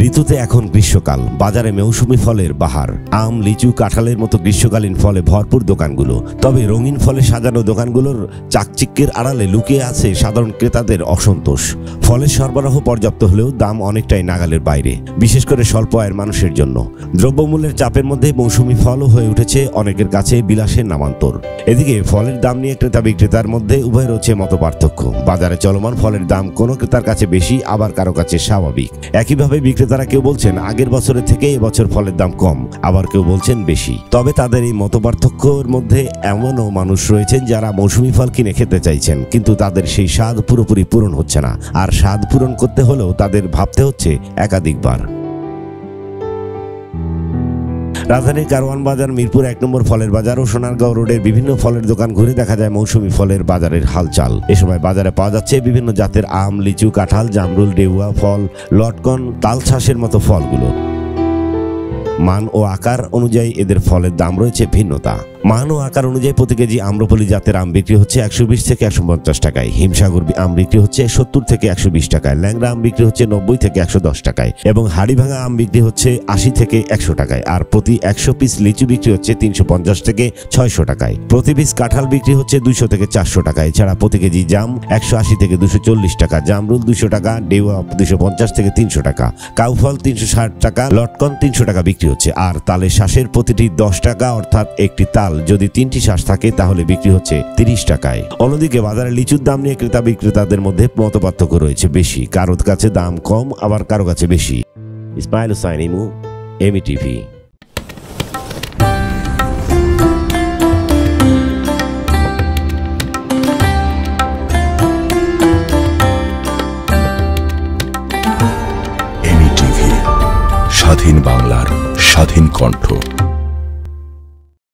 ঋতুতে এখন গ্রীষ্মকাল, বাজারে মৌসুমি ফলের বাহার। আম, লিচু, কাঁঠালের মতো গ্রীষ্মকালীন ফলে ভরপুর দোকানগুলো। তবে রঙিন ফলে সাজানো দোকানগুলোর চাকচিক্যের আড়ালে লুকিয়ে আছে সাধারণ ক্রেতাদের অসন্তোষ। ফলের সরবরাহ পর্যাপ্ত হলেও দাম অনেকটাই নাগালের বাইরে, বিশেষ করে স্বল্প আয়ের মানুষের জন্য। দ্রব্যমূল্যের চাপের মধ্যে মৌসুমি ফলও হয়ে উঠেছে অনেকের কাছে বিলাসের নামান্তর। এদিকে ফলের দাম নিয়ে ক্রেতা বিক্রেতার মধ্যে উভয় রয়েছে মতপার্থক্য। বাজারে চলমান ফলের দাম কোনো ক্রেতার কাছে বেশি, আবার কারো কাছে স্বাভাবিক। একইভাবে বিক্রেতারা কেউ বলছেন আগের বছরের থেকে এবছর ফলের দাম কম, আবার কেউ বলছেন বেশি। তবে তাদের এই মতপার্থক্যের মধ্যে এমনও মানুষ রয়েছেন যারা মৌসুমি ফল কিনে খেতে চাইছেন, কিন্তু তাদের সেই স্বাদ পুরোপুরি পূরণ হচ্ছে না। আর স্বাদ পূরণ করতে হলেও তাদের ভাবতে হচ্ছে একাধিকবার। রাজধানীর কারওয়ান বাজার, মিরপুর 1 নম্বর ফলের বাজার ও সোনারগাঁও রোডের বিভিন্ন ফলের দোকান ঘুরে দেখা যায় মৌসুমি ফলের বাজারের হালচাল। এ সময় বাজারে পাওয়া যাচ্ছে বিভিন্ন জাতের আম, লিচু, কাঁঠাল, জামরুল, ডেউয়া ফল, লটকন, তালছাশের মতো ফলগুলো। মান ও আকার অনুযায়ী এদের ফলের দাম রয়েছে ভিন্নতা। মান ও আকার অনুযায়ী প্রতি কেজি আম্রপলি জাতের আম বিক্রি হচ্ছে 120 থেকে 150 টাকায়, হিমসাগর আম বিক্রি হচ্ছে 70 থেকে 120 টাকায়, ল্যাংড়া আম বিক্রি হচ্ছে 90 থেকে 110 টাকায় এবং হাড়িভাঙা আম বিক্রি হচ্ছে 80 থেকে 100 টাকায়। আর প্রতি 100 পিস লিচু বিক্রি হচ্ছে 350 থেকে 600 টাকায়। প্রতি পিস কাঁঠাল বিক্রি হচ্ছে 200 থেকে 400 টাকায়। এছাড়া প্রতি কেজি জাম 180 থেকে 240 টাকা, জামরুল 200 টাকা, ডেউয়া 250 থেকে 300 টাকা, কাউফল 360 টাকা, লটকন 300 টাকা বিক্রি হচ্ছে। আর তালের শ্বাসের প্রতিটি 10 টাকা, অর্থাৎ একটি তাল যদি 3টি শ্বাস থাকে তাহলে বিক্রি হচ্ছে 30 টাকায়। অন্যদিকে বাজারে লিচুর দাম নিয়ে ক্রেতা বিক্রেতাদের মধ্যে মতপার্থক্য রয়েছে বেশি। কারোর কাছে দাম কম, আবার কারো কাছে বেশি। ইসমাইল হুসাইন ইমু, এমি টিভি। এমি টিভি, স্বাধীন বাংলার স্বাধীন কণ্ঠ।